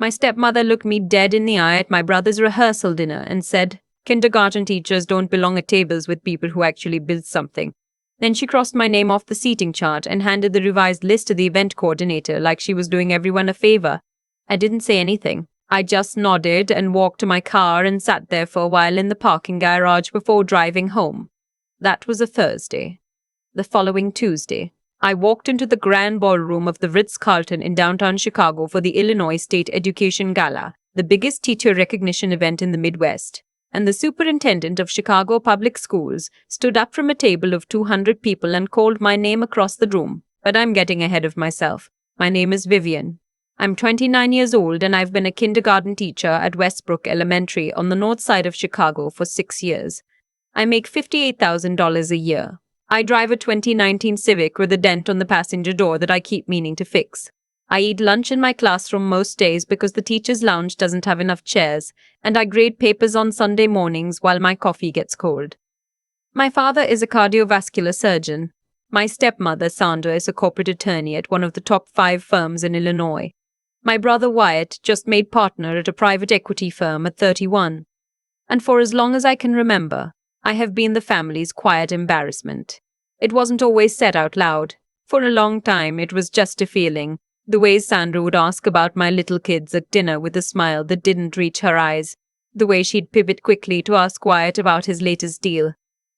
My stepmother looked me dead in the eye at my brother's rehearsal dinner and said, "Kindergarten teachers don't belong at tables with people who actually build something." Then she crossed my name off the seating chart and handed the revised list to the event coordinator like she was doing everyone a favor. I didn't say anything. I just nodded and walked to my car and sat there for a while in the parking garage before driving home. That was a Thursday. The following Tuesday, I walked into the grand ballroom of the Ritz-Carlton in downtown Chicago for the Illinois State Education Gala, the biggest teacher recognition event in the Midwest. And the superintendent of Chicago Public Schools stood up from a table of 200 people and called my name across the room. But I'm getting ahead of myself. My name is Vivian. I'm 29 years old and I've been a kindergarten teacher at Westbrook Elementary on the north side of Chicago for 6 years. I make $58,000 a year. I drive a 2019 Civic with a dent on the passenger door that I keep meaning to fix. I eat lunch in my classroom most days because the teacher's lounge doesn't have enough chairs, and I grade papers on Sunday mornings while my coffee gets cold. My father is a cardiovascular surgeon. My stepmother, Sandra, is a corporate attorney at one of the top 5 firms in Illinois. My brother Wyatt just made partner at a private equity firm at 31. And for as long as I can remember, I have been the family's quiet embarrassment. It wasn't always said out loud. For a long time, it was just a feeling. The way Sandra would ask about my little kids at dinner with a smile that didn't reach her eyes. The way she'd pivot quickly to ask Wyatt about his latest deal.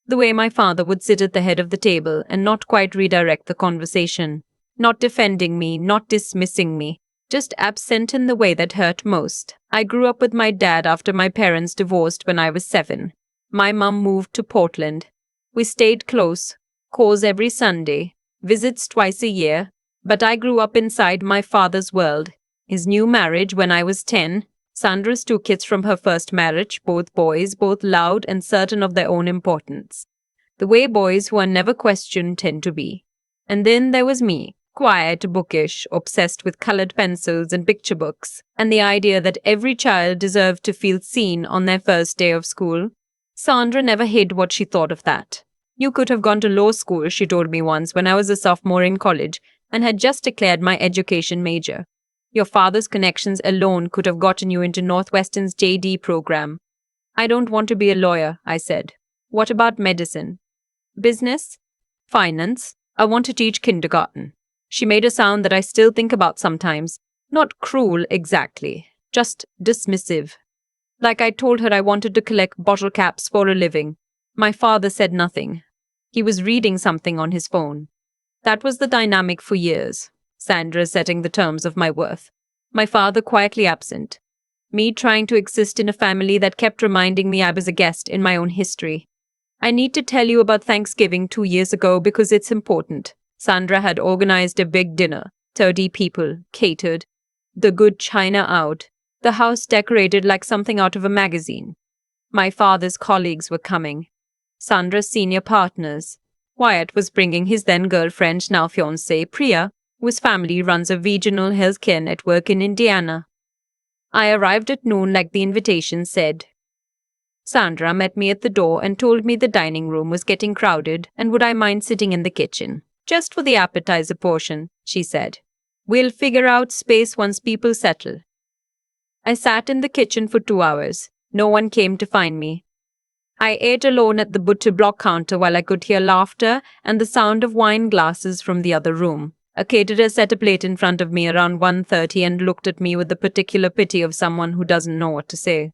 The way my father would sit at the head of the table and not quite redirect the conversation. Not defending me, not dismissing me. Just absent in the way that hurt most. I grew up with my dad after my parents divorced when I was 7. My mum moved to Portland. We stayed close. Calls every Sunday. Visits twice a year. But I grew up inside my father's world. His new marriage when I was 10. Sandra's 2 kids from her first marriage, both boys, both loud and certain of their own importance. The way boys who are never questioned tend to be. And then there was me, quiet, bookish, obsessed with colored pencils and picture books, and the idea that every child deserved to feel seen on their first day of school. Sandra never hid what she thought of that. "You could have gone to law school," she told me once when I was a sophomore in college, and had just declared my education major. "Your father's connections alone could have gotten you into Northwestern's JD program." "I don't want to be a lawyer," I said. "What about medicine? Business? Finance? I want to teach kindergarten." She made a sound that I still think about sometimes. Not cruel exactly, just dismissive. Like I told her I wanted to collect bottle caps for a living. My father said nothing. He was reading something on his phone. That was the dynamic for years. Sandra setting the terms of my worth. My father quietly absent. Me trying to exist in a family that kept reminding me I was a guest in my own history. I need to tell you about Thanksgiving 2 years ago because it's important. Sandra had organized a big dinner. 30 people, catered. The good china out. The house decorated like something out of a magazine. My father's colleagues were coming. Sandra's senior partners. Wyatt was bringing his then-girlfriend, now fiancée, Priya, whose family runs a regional healthcare network in Indiana. I arrived at noon like the invitation said. Sandra met me at the door and told me the dining room was getting crowded and would I mind sitting in the kitchen. "Just for the appetizer portion," she said. "We'll figure out space once people settle." I sat in the kitchen for 2 hours. No one came to find me. I ate alone at the butcher block counter while I could hear laughter and the sound of wine glasses from the other room. A caterer set a plate in front of me around 1:30 and looked at me with the particular pity of someone who doesn't know what to say.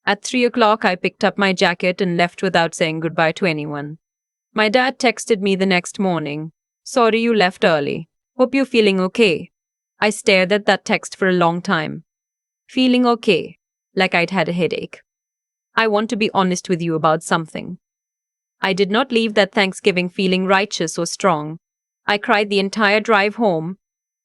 At 3 o'clock, I picked up my jacket and left without saying goodbye to anyone. My dad texted me the next morning. "Sorry you left early. Hope you're feeling okay." I stared at that text for a long time. Feeling okay, like I'd had a headache. I want to be honest with you about something. I did not leave that Thanksgiving feeling righteous or strong. I cried the entire drive home.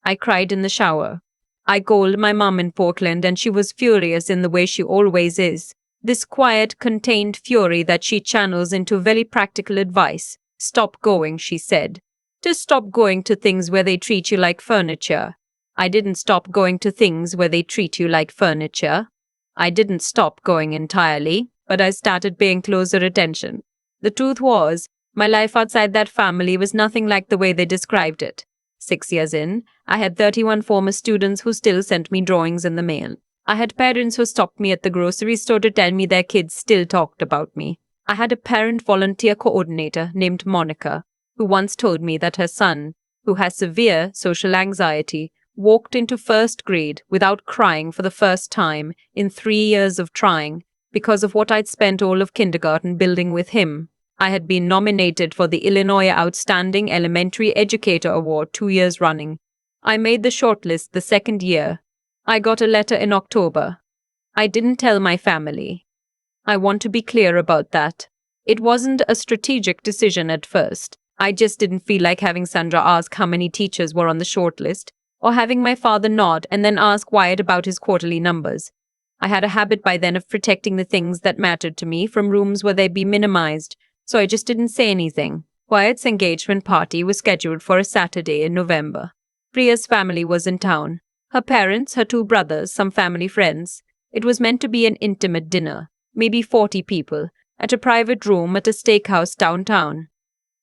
I cried in the shower. I called my mom in Portland and she was furious in the way she always is. This quiet, contained fury that she channels into very practical advice. "Stop going," she said. "Just stop going to things where they treat you like furniture." I didn't stop going to things where they treat you like furniture. I didn't stop going entirely, but I started paying closer attention. The truth was, my life outside that family was nothing like the way they described it. 6 years in, I had 31 former students who still sent me drawings in the mail. I had parents who stopped me at the grocery store to tell me their kids still talked about me. I had a parent volunteer coordinator named Monica, who once told me that her son, who has severe social anxiety, walked into first grade without crying for the first time in 3 years of trying because of what I'd spent all of kindergarten building with him. I had been nominated for the Illinois Outstanding Elementary Educator Award 2 years running. I made the shortlist the second year. I got a letter in October. I didn't tell my family. I want to be clear about that. It wasn't a strategic decision at first. I just didn't feel like having Sandra ask how many teachers were on the shortlist, or having my father nod and then ask Wyatt about his quarterly numbers. I had a habit by then of protecting the things that mattered to me from rooms where they'd be minimized, so I just didn't say anything. Wyatt's engagement party was scheduled for a Saturday in November. Priya's family was in town. Her parents, her 2 brothers, some family friends. It was meant to be an intimate dinner, maybe 40 people, at a private room at a steakhouse downtown.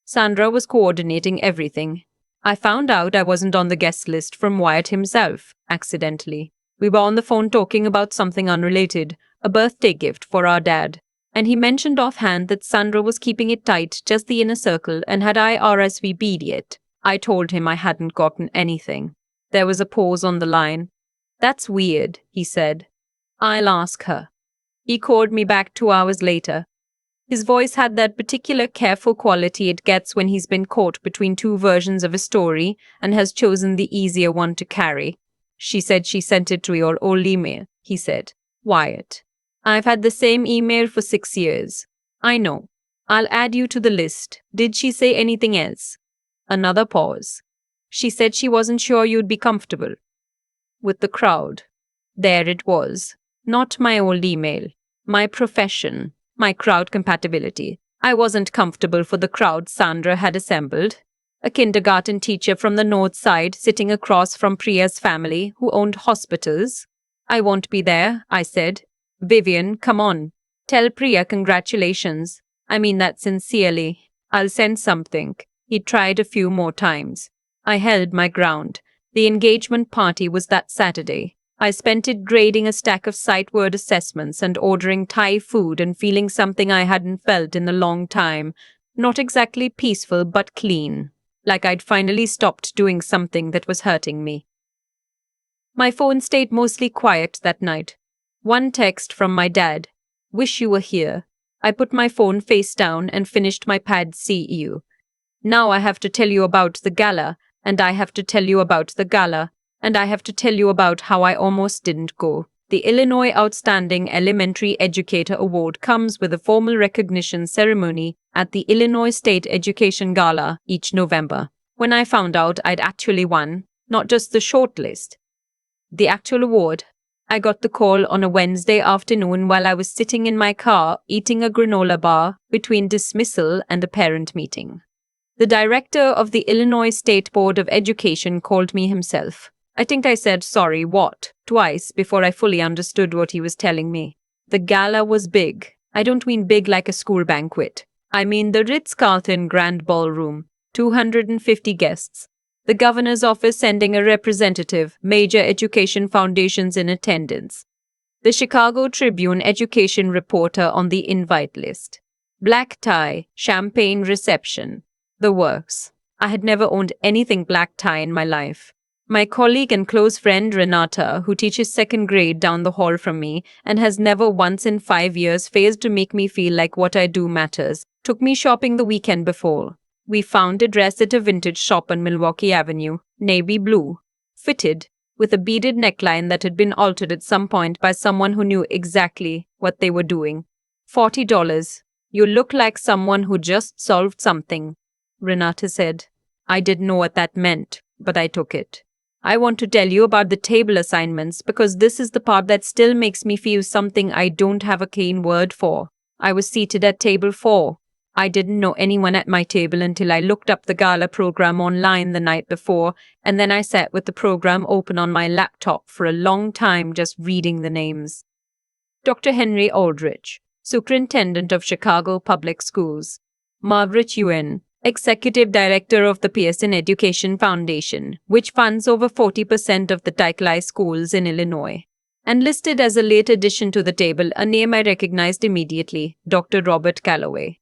Sandra was coordinating everything. I found out I wasn't on the guest list from Wyatt himself, accidentally. We were on the phone talking about something unrelated, a birthday gift for our dad, and he mentioned offhand that Sandra was keeping it tight, just the inner circle, and had I RSVP'd yet. I told him I hadn't gotten anything. There was a pause on the line. "That's weird," he said. "I'll ask her." He called me back 2 hours later. His voice had that particular careful quality it gets when he's been caught between 2 versions of a story and has chosen the easier one to carry. "She said she sent it to your old email," he said. "Wyatt. I've had the same email for 6 years. I know. I'll add you to the list. Did she say anything else?" Another pause. "She said she wasn't sure you'd be comfortable with the crowd." There it was. Not my old email. My profession. My crowd compatibility. I wasn't comfortable for the crowd Sandra had assembled. A kindergarten teacher from the north side sitting across from Priya's family who owned hospitals. "I won't be there," I said. "Vivian, come on. Tell Priya congratulations. I mean that sincerely. I'll send something." He tried a few more times. I held my ground. The engagement party was that Saturday. I spent it grading a stack of sight word assessments and ordering Thai food and feeling something I hadn't felt in a long time. Not exactly peaceful, but clean. Like I'd finally stopped doing something that was hurting me. My phone stayed mostly quiet that night. One text from my dad. "Wish you were here." I put my phone face down and finished my pad CEU. Now I have to tell you about the gala, and I have to tell you about the gala, and I have to tell you about how I almost didn't go. The Illinois Outstanding Elementary Educator Award comes with a formal recognition ceremony at the Illinois State Education Gala each November. When I found out I'd actually won, not just the shortlist, the actual award, I got the call on a Wednesday afternoon while I was sitting in my car eating a granola bar between dismissal and a parent meeting. The director of the Illinois State Board of Education called me himself. I think I said "sorry, what?" twice before I fully understood what he was telling me. The gala was big. I don't mean big like a school banquet. I mean the Ritz-Carlton Grand Ballroom, 250 guests. The governor's office sending a representative, major education foundations in attendance. The Chicago Tribune education reporter on the invite list. Black tie, champagne reception. The works. I had never owned anything black tie in my life. My colleague and close friend Renata, who teaches 2nd grade down the hall from me and has never once in 5 years failed to make me feel like what I do matters, took me shopping the weekend before. We found a dress at a vintage shop on Milwaukee Avenue, navy blue, fitted, with a beaded neckline that had been altered at some point by someone who knew exactly what they were doing. $40. "You look like someone who just solved something," Renata said. I didn't know what that meant, but I took it. I want to tell you about the table assignments because this is the part that still makes me feel something I don't have a clean word for. I was seated at table 4. I didn't know anyone at my table until I looked up the gala program online the night before, and then I sat with the program open on my laptop for a long time just reading the names. Dr. Henry Aldrich, Superintendent of Chicago Public Schools. Margaret Yuen, Executive Director of the Pearson Education Foundation, which funds over 40% of the Taiklai schools in Illinois. and listed as a late addition to the table a name I recognized immediately, Dr. Robert Calloway,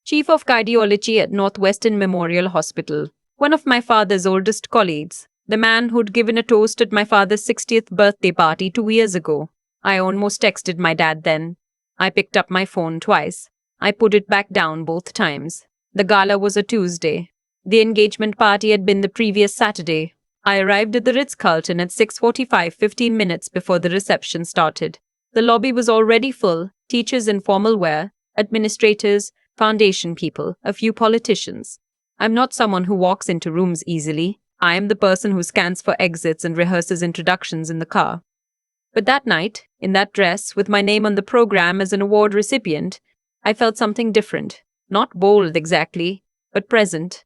Chief of Cardiology at Northwestern Memorial Hospital, one of my father's oldest colleagues, the man who'd given a toast at my father's 60th birthday party 2 years ago. I almost texted my dad then. I picked up my phone twice. I put it back down both times. The gala was a Tuesday. The engagement party had been the previous Saturday. I arrived at the Ritz-Carlton at 6:45, 15 minutes before the reception started. The lobby was already full, teachers in formal wear, administrators, foundation people, a few politicians. I'm not someone who walks into rooms easily. I am the person who scans for exits and rehearses introductions in the car. But that night, in that dress, with my name on the program as an award recipient, I felt something different. Not bold exactly, but present.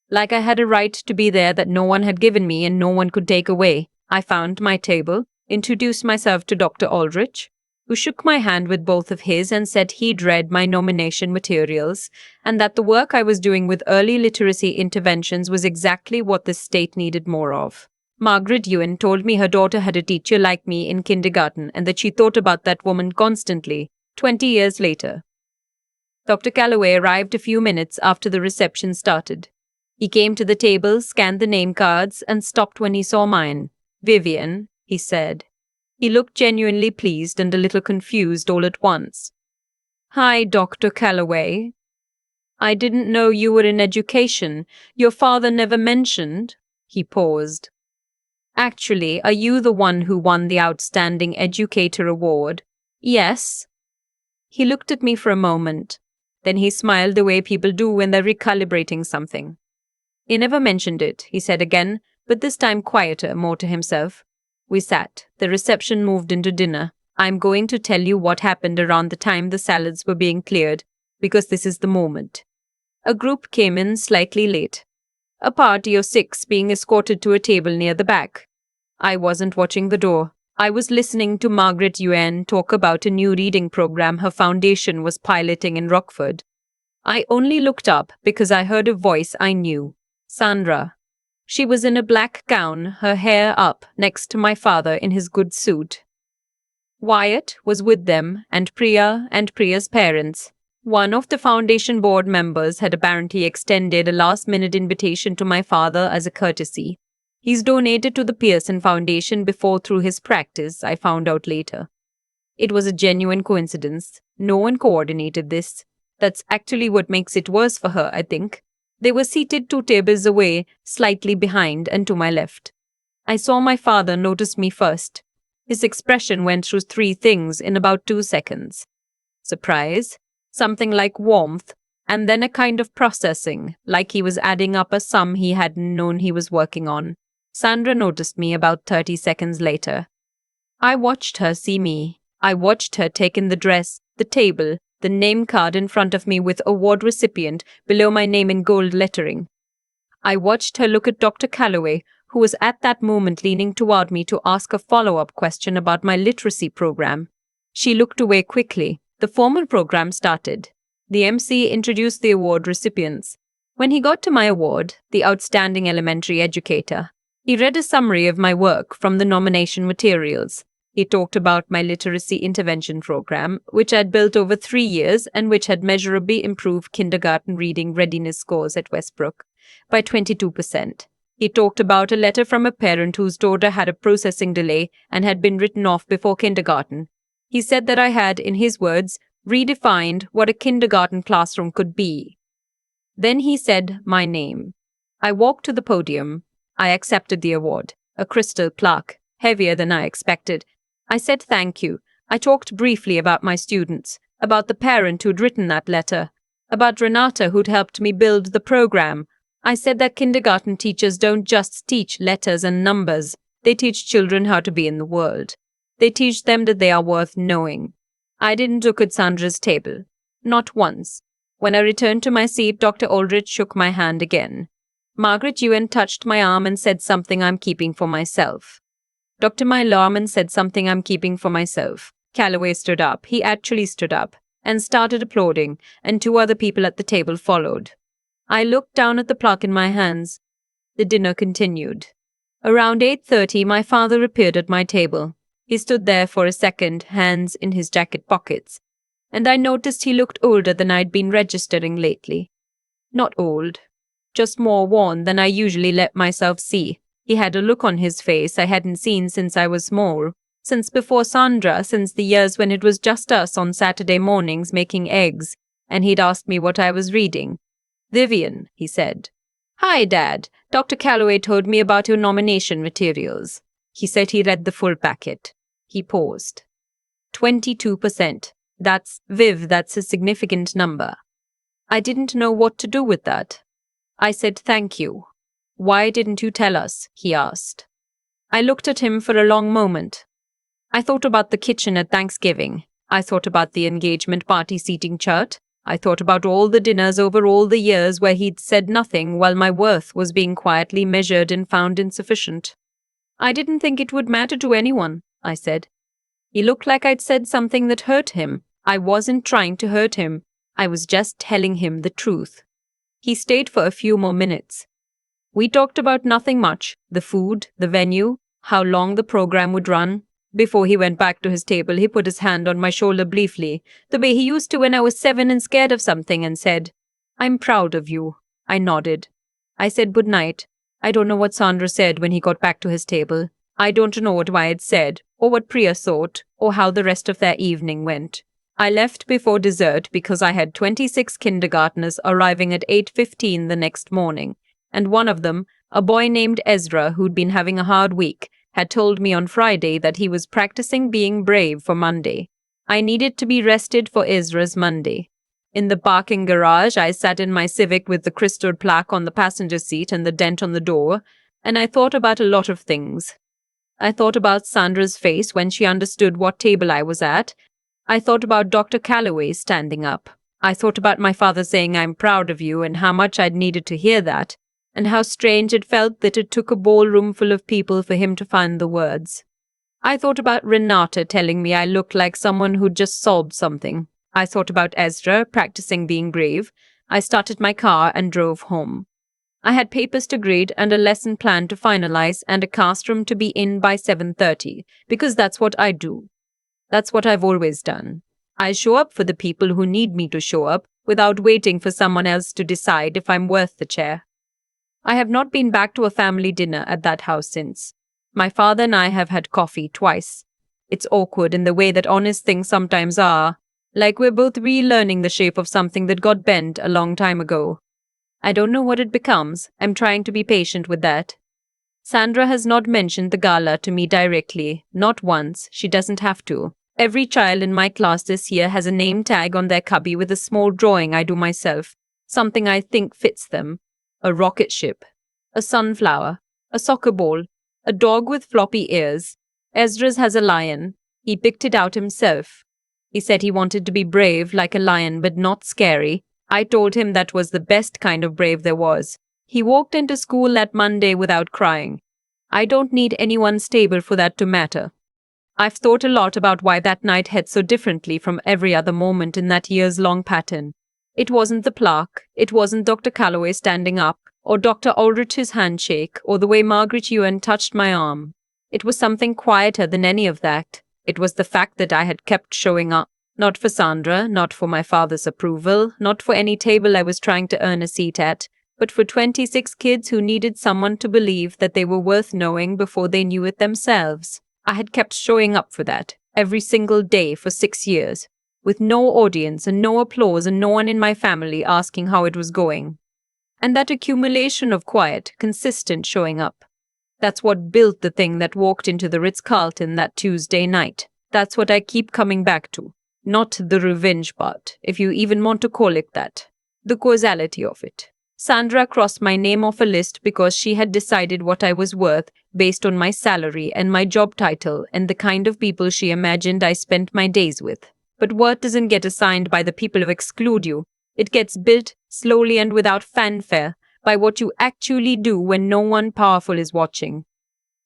Like I had a right to be there that no one had given me and no one could take away. I found my table, introduced myself to Dr. Aldrich, who shook my hand with both of his and said he'd read my nomination materials and that the work I was doing with early literacy interventions was exactly what the state needed more of. Margaret Ewan told me her daughter had a teacher like me in kindergarten and that she thought about that woman constantly, 20 years later. Dr. Calloway arrived a few minutes after the reception started. He came to the table, scanned the name cards, and stopped when he saw mine. "Vivian," he said. He looked genuinely pleased and a little confused all at once. "Hi, Dr. Calloway. I didn't know you were in education. Your father never mentioned." He paused. "Actually, are you the one who won the Outstanding Educator Award?" "Yes." He looked at me for a moment. Then he smiled the way people do when they're recalibrating something. "He never mentioned it," he said again, but this time quieter, more to himself. We sat. The reception moved into dinner. I'm going to tell you what happened around the time the salads were being cleared, because this is the moment. A group came in slightly late. A party of 6 being escorted to a table near the back. I wasn't watching the door. I was listening to Margaret Yuan talk about a new reading program her foundation was piloting in Rockford. I only looked up because I heard a voice I knew. Sandra. She was in a black gown, her hair up, next to my father in his good suit. Wyatt was with them, and Priya's parents. One of the foundation board members had apparently extended a last-minute invitation to my father as a courtesy. He's donated to the Pearson Foundation before through his practice, I found out later. It was a genuine coincidence. No one coordinated this. That's actually what makes it worse for her, I think. They were seated 2 tables away, slightly behind and to my left. I saw my father notice me first. His expression went through 3 things in about 2 seconds. Surprise, something like warmth, and then a kind of processing, like he was adding up a sum he hadn't known he was working on. Sandra noticed me about 30 seconds later. I watched her see me. I watched her take in the dress, the table, the name card in front of me with award recipient below my name in gold lettering. I watched her look at Dr. Calloway, who was at that moment leaning toward me to ask a follow-up question about my literacy program. She looked away quickly. The formal program started. The MC introduced the award recipients. When he got to my award, the Outstanding Elementary Educator, he read a summary of my work from the nomination materials. He talked about my literacy intervention program, which I'd built over 3 years and which had measurably improved kindergarten reading readiness scores at Westbrook by 22%. He talked about a letter from a parent whose daughter had a processing delay and had been written off before kindergarten. He said that I had, in his words, redefined what a kindergarten classroom could be. Then he said my name. I walked to the podium. I accepted the award, a crystal plaque, heavier than I expected. I said thank you. I talked briefly about my students, about the parent who'd written that letter, about Renata who'd helped me build the program. I said that kindergarten teachers don't just teach letters and numbers. They teach children how to be in the world. They teach them that they are worth knowing. I didn't look at Sandra's table. Not once. When I returned to my seat, Dr. Aldrich shook my hand again. Margaret Ewan touched my arm and said something I'm keeping for myself. Dr. Mylarman said something I'm keeping for myself. Calloway stood up. He actually stood up and started applauding, and 2 other people at the table followed. I looked down at the plaque in my hands. The dinner continued. Around 8:30, my father appeared at my table. He stood there for a second, hands in his jacket pockets, and I noticed he looked older than I'd been registering lately. Not old, just more worn than I usually let myself see. He had a look on his face I hadn't seen since I was small, since before Sandra, since the years when it was just us on Saturday mornings making eggs, and he'd asked me what I was reading. "Vivian," he said. "Hi, Dad. Dr. Calloway told me about your nomination materials." He said he read the full packet. He paused. 22%. That's a significant number. I didn't know what to do with that. I said thank you. "Why didn't you tell us?" he asked. I looked at him for a long moment. I thought about the kitchen at Thanksgiving. I thought about the engagement party seating chart. I thought about all the dinners over all the years where he'd said nothing while my worth was being quietly measured and found insufficient. "I didn't think it would matter to anyone," I said. He looked like I'd said something that hurt him. I wasn't trying to hurt him. I was just telling him the truth. He stayed for a few more minutes. We talked about nothing much, the food, the venue, how long the program would run. Before he went back to his table, he put his hand on my shoulder briefly, the way he used to when I was 7 and scared of something, and said, "I'm proud of you." I nodded. I said good night. I don't know what Sandra said when he got back to his table. I don't know what Wyatt said, or what Priya thought, or how the rest of their evening went. I left before dessert because I had 26 kindergartners arriving at 8:15 the next morning, and one of them, a boy named Ezra who'd been having a hard week, had told me on Friday that he was practicing being brave for Monday. I needed to be rested for Ezra's Monday. In the parking garage, I sat in my Civic with the crystal plaque on the passenger seat and the dent on the door, and I thought about a lot of things. I thought about Sandra's face when she understood what table I was at. I thought about Dr. Calloway standing up. I thought about my father saying "I'm proud of you" and how much I'd needed to hear that, and how strange it felt that it took a ballroom full of people for him to find the words. I thought about Renata telling me I looked like someone who'd just solved something. I thought about Ezra practicing being brave. I started my car and drove home. I had papers to grade and a lesson plan to finalize and a cast room to be in by 7:30, because that's what I do. That's what I've always done. I show up for the people who need me to show up without waiting for someone else to decide if I'm worth the chair. I have not been back to a family dinner at that house since. My father and I have had coffee twice. It's awkward in the way that honest things sometimes are, like we're both relearning the shape of something that got bent a long time ago. I don't know what it becomes. I'm trying to be patient with that. Sandra has not mentioned the gala to me directly, not once. She doesn't have to. Every child in my class this year has a name tag on their cubby with a small drawing I do myself, something I think fits them. A rocket ship, a sunflower, a soccer ball, a dog with floppy ears. Ezra's has a lion. He picked it out himself. He said he wanted to be brave like a lion but not scary. I told him that was the best kind of brave there was. He walked into school that Monday without crying. I don't need anyone stable for that to matter. I've thought a lot about why that night had so differently from every other moment in that years-long pattern. It wasn't the plaque, it wasn't Dr. Calloway standing up, or Dr. Aldrich's handshake, or the way Margaret Ewan touched my arm. It was something quieter than any of that. It was the fact that I had kept showing up, not for Sandra, not for my father's approval, not for any table I was trying to earn a seat at, but for 26 kids who needed someone to believe that they were worth knowing before they knew it themselves. I had kept showing up for that, every single day for 6 years, with no audience and no applause and no one in my family asking how it was going. And that accumulation of quiet, consistent showing up. That's what built the thing that walked into the Ritz-Carlton that Tuesday night. That's what I keep coming back to. Not the revenge part, if you even want to call it that. The causality of it. Sandra crossed my name off a list because she had decided what I was worth based on my salary and my job title and the kind of people she imagined I spent my days with. But worth doesn't get assigned by the people who exclude you. It gets built slowly and without fanfare by what you actually do when no one powerful is watching.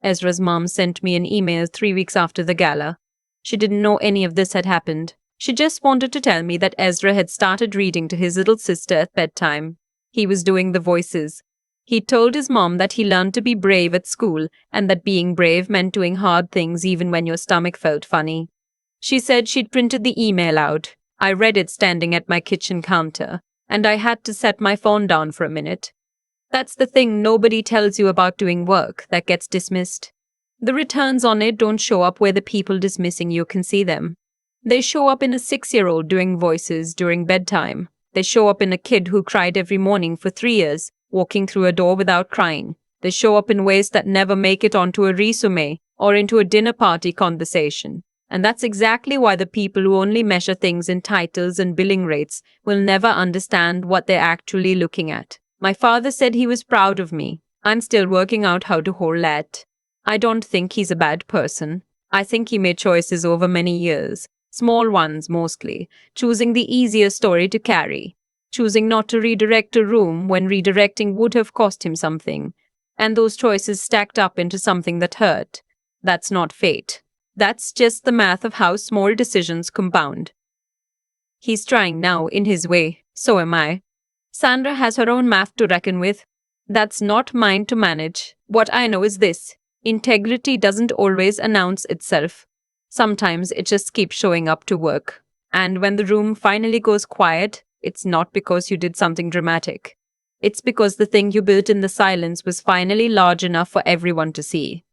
Ezra's mom sent me an email 3 weeks after the gala. She didn't know any of this had happened. She just wanted to tell me that Ezra had started reading to his little sister at bedtime. He was doing the voices. He told his mom that he learned to be brave at school and that being brave meant doing hard things even when your stomach felt funny. She said she'd printed the email out. I read it standing at my kitchen counter, and I had to set my phone down for a minute. That's the thing nobody tells you about doing work that gets dismissed. The returns on it don't show up where the people dismissing you can see them. They show up in a 6-year-old doing voices during bedtime. They show up in a kid who cried every morning for 3 years, walking through a door without crying. They show up in ways that never make it onto a resume or into a dinner party conversation. And that's exactly why the people who only measure things in titles and billing rates will never understand what they're actually looking at. My father said he was proud of me. I'm still working out how to hold that. I don't think he's a bad person. I think he made choices over many years. Small ones mostly, choosing the easier story to carry, choosing not to redirect a room when redirecting would have cost him something, and those choices stacked up into something that hurt. That's not fate. That's just the math of how small decisions compound. He's trying now, in his way. So am I. Sandra has her own math to reckon with. That's not mine to manage. What I know is this: integrity doesn't always announce itself. Sometimes it just keeps showing up to work. And when the room finally goes quiet, it's not because you did something dramatic. It's because the thing you built in the silence was finally large enough for everyone to see.